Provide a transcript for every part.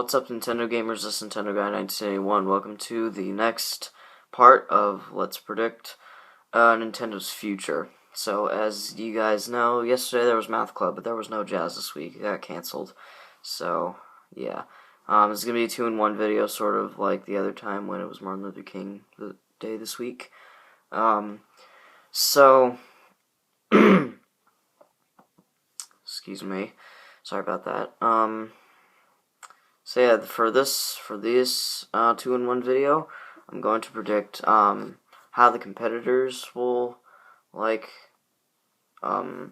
What's up, Nintendo gamers? This is NintendoGuy 1981. Welcome to the next part of Let's Predict Nintendo's Future. So, as you guys know, yesterday there was Math Club, but there was no Jazz this week. It got canceled. So, yeah. This is going to be a 2-in-1 video, sort of like the other time when it was Martin Luther King Day this week. Excuse me. Sorry about that. So yeah, for this 2-in-1 video, I'm going to predict how the competitors will make out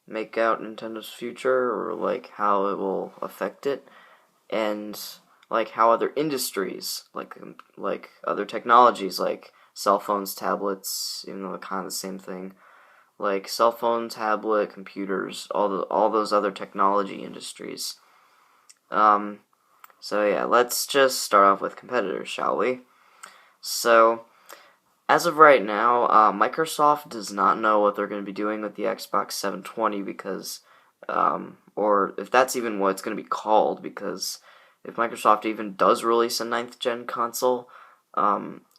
Nintendo's future, or how it will affect it, and how other industries, like other technologies, like cell phones, tablets, even though they're kind of the same thing, like cell phone, tablet, computers, all those other technology industries. So yeah, let's just start off with competitors, shall we? So, as of right now, Microsoft does not know what they're going to be doing with the Xbox 720 because, or if that's even what it's going to be called, because if Microsoft even does release a 9th gen console,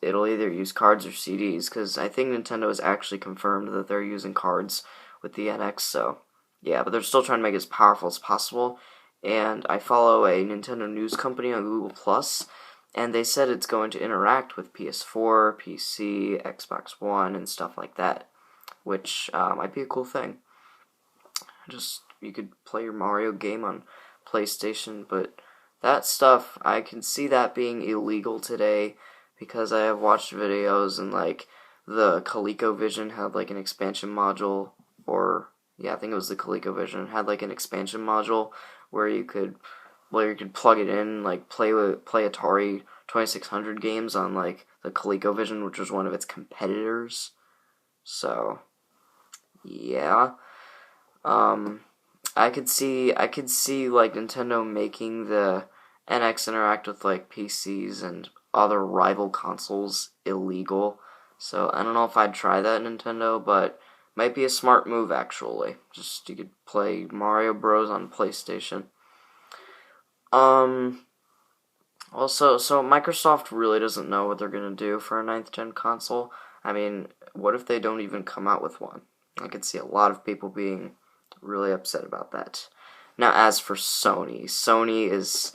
it'll either use cards or CDs, because I think Nintendo has actually confirmed that they're using cards with the NX, so yeah, but they're still trying to make it as powerful as possible. And I follow a Nintendo news company on Google+, and they said it's going to interact with PS4, PC, Xbox One, and stuff like that, which might be a cool thing. You could play your Mario game on PlayStation, but that stuff, I can see that being illegal today, because I have watched videos, and the ColecoVision had an expansion module, I think it was the ColecoVision, had an expansion module where you could plug it in, play Atari 2600 games on the ColecoVision, which was one of its competitors. So yeah, I could see Nintendo making the NX interact with PCs and other rival consoles illegal. So I don't know if I'd try that, Nintendo, but might be a smart move, actually. You could play Mario Bros. On PlayStation. Also, so Microsoft really doesn't know what they're going to do for a 9th gen console. I mean, what if they don't even come out with one? I could see a lot of people being really upset about that. Now, as for Sony is,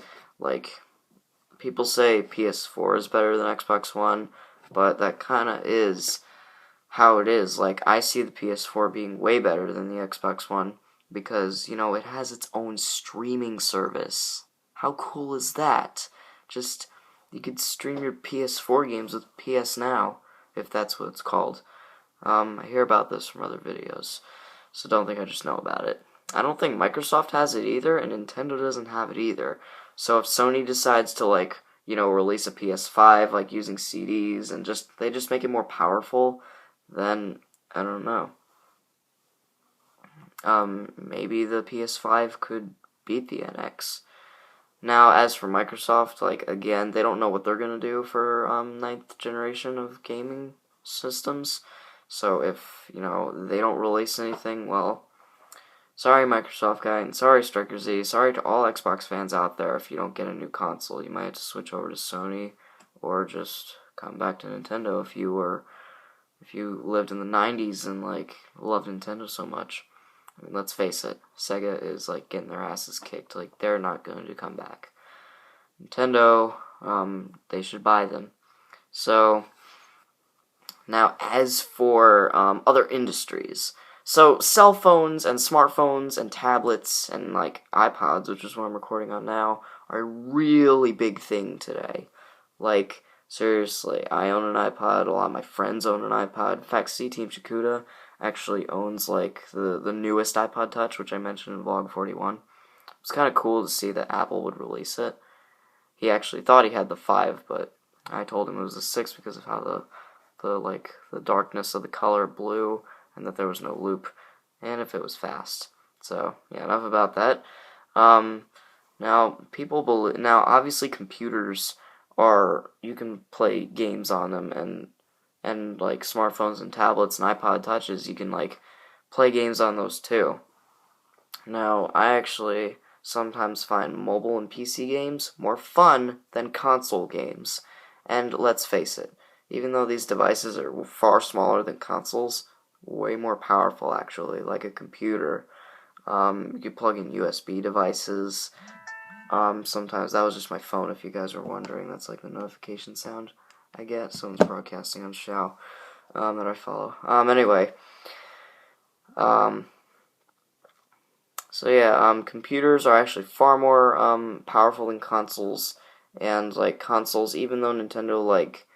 people say PS4 is better than Xbox One, but that kind of is how it is. I see the PS4 being way better than the Xbox One because, it has its own streaming service. How cool is that? You could stream your PS4 games with PS Now, if that's what it's called. I hear about this from other videos, so don't think I just know about it. I don't think Microsoft has it either, and Nintendo doesn't have it either. So if Sony decides to, release a PS5, using CDs, and they just make it more powerful, then, I don't know. Maybe the PS5 could beat the NX. Now, as for Microsoft, again, they don't know what they're going to do for 9th generation of gaming systems. So if, they don't release anything, well, sorry Microsoft guy, and sorry Striker Z, sorry to all Xbox fans out there if you don't get a new console. You might have to switch over to Sony, or just come back to Nintendo if you lived in the 90s and loved Nintendo so much. I mean, let's face it, Sega is getting their asses kicked. They're not going to come back. Nintendo, they should buy them. So now, as for other industries, so cell phones and smartphones and tablets and iPods, which is what I'm recording on now, are a really big thing today. Seriously, I own an iPod, a lot of my friends own an iPod. In fact, C-Team Shikuda actually owns the newest iPod Touch, which I mentioned in Vlog 41. It's kind of cool to see that Apple would release it. He actually thought he had the 5, but I told him it was the 6 because of how the darkness of the color blue, and that there was no loop, and if it was fast. So yeah, enough about that. Now obviously computers you can play games on them, and smartphones and tablets and iPod Touches, you can play games on those too. Now, sometimes find mobile and PC games more fun than console games. And let's face it, even though these devices are far smaller than consoles, way more powerful actually, like a computer. You could plug in USB devices. Sometimes that was just my phone, if you guys were wondering. That's like the notification sound I get. Someone's broadcasting on Shou that I follow. Anyway. So yeah, computers are actually far more powerful than consoles. And like consoles, even though Nintendo, like,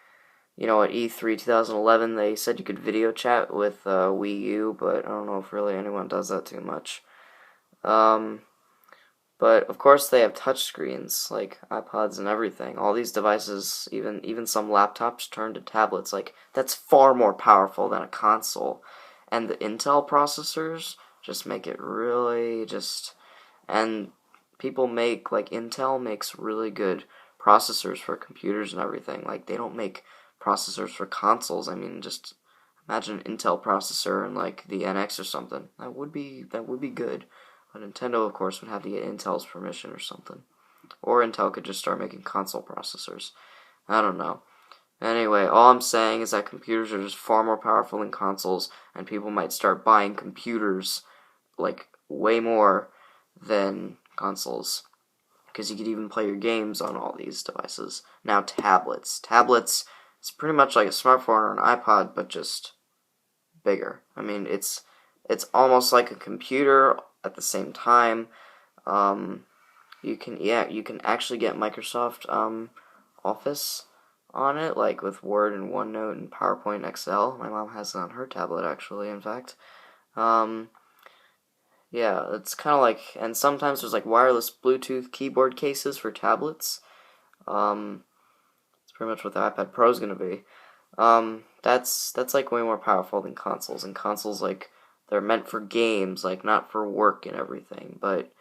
you know, at E3 2011 they said you could video chat with Wii U, but I don't know if really anyone does that too much. But of course they have touchscreens, like iPods and everything. All these devices, even some laptops turn to tablets. Like, that's far more powerful than a console. And the Intel processors just make it really and people make, like, Intel makes really good processors for computers and everything. Like, they don't make processors for consoles. I mean, just imagine an Intel processor and like the NX or something. That would be good. But Nintendo, of course, would have to get Intel's permission or something. Or Intel could just start making console processors. I don't know. Anyway, all I'm saying is that computers are just far more powerful than consoles, and people might start buying computers, like, way more than consoles. Because you could even play your games on all these devices. Now, tablets. Tablets, it's pretty much like a smartphone or an iPod, but just bigger. I mean, it's almost like a computer at the same time. You can actually get Microsoft Office on it, like with Word and OneNote and PowerPoint and Excel. My mom has it on her tablet, actually, in fact. Yeah, it's kind of like, and sometimes there's like wireless Bluetooth keyboard cases for tablets. It's pretty much what the iPad Pro is going to be. That's like way more powerful than consoles, and consoles, like, they're meant for games, like, not for work and everything. But,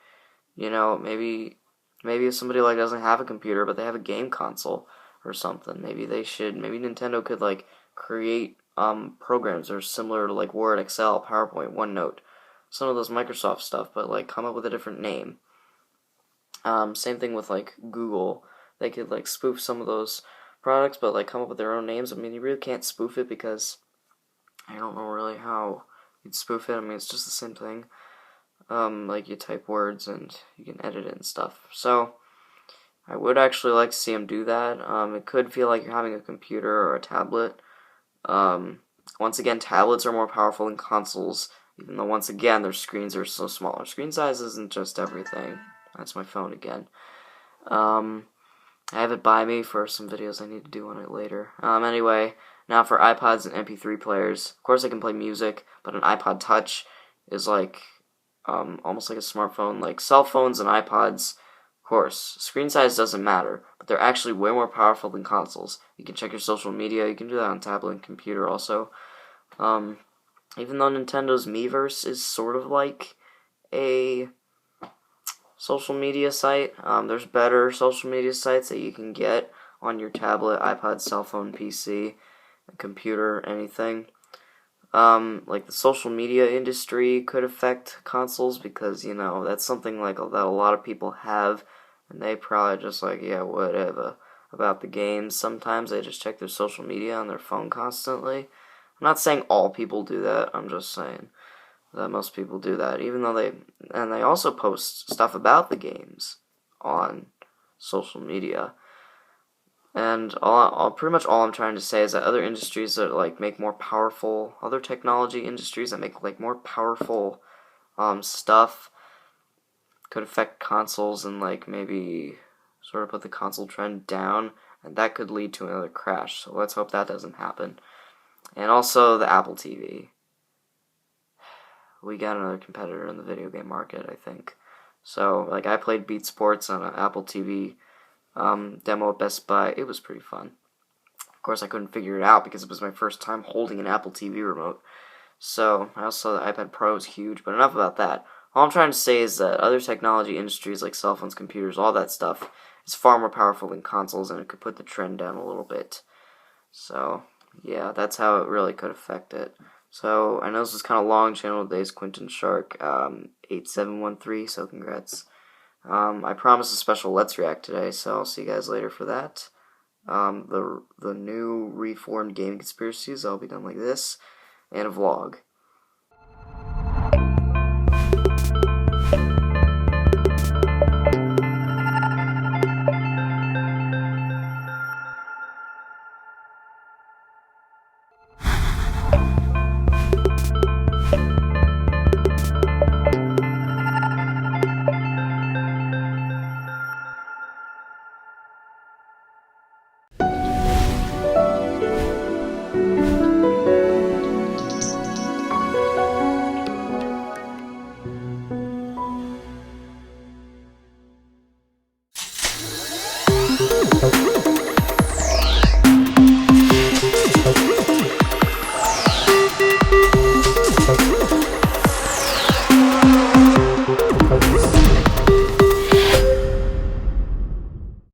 you know, maybe if somebody like doesn't have a computer but they have a game console or something, maybe Nintendo could like create programs that are similar to like Word, Excel, PowerPoint, OneNote, some of those Microsoft stuff, but like come up with a different name. Same thing with like Google. They could like spoof some of those products, but like come up with their own names. I mean, you really can't spoof it because I don't know really how you'd spoof it. I mean, it's just the same thing. Like you type words and you can edit it and stuff. So I would actually like to see them do that. It could feel like you're having a computer or a tablet. Once again, tablets are more powerful than consoles, even though once again their screens are so small. Screen size isn't just everything. That's my phone again. I have it by me for some videos I need to do on it later. Anyway, now for iPods and MP3 players. Of course I can play music, but an iPod Touch is like almost like a smartphone. Like cell phones and iPods, of course, screen size doesn't matter, but they're actually way more powerful than consoles. You can check your social media. You can do that on tablet and computer also. Even though Nintendo's Miiverse is sort of like a social media site, there's better social media sites that you can get on your tablet, iPod, cell phone, PC, computer, anything. Like the social media industry could affect consoles because, you know, that's something like that a lot of people have, and they probably just like, yeah, whatever about the games. Sometimes they just check their social media on their phone constantly. I'm not saying all people do that, I'm just saying that most people do that, even though they also post stuff about the games on social media. And pretty much all I'm trying to say is that other industries that like make more powerful, other technology industries that make like more powerful stuff could affect consoles and like maybe sort of put the console trend down, and that could lead to another crash. So let's hope that doesn't happen. And also the Apple TV. We got another competitor in the video game market, I think. So like I played Beat Sports on an Apple TV demo at Best Buy. It was pretty fun. Of course, I couldn't figure it out because it was my first time holding an Apple TV remote. So, I also saw the iPad Pro is huge, but enough about that. All I'm trying to say is that other technology industries like cell phones, computers, all that stuff is far more powerful than consoles, and it could put the trend down a little bit. So, yeah, that's how it really could affect it. So, I know this is kind of long. Channel today's Quentin Shark 8713, so congrats. I promised a special Let's React today, so I'll see you guys later for that. The new reformed gaming conspiracies, I'll be done like this, and a vlog.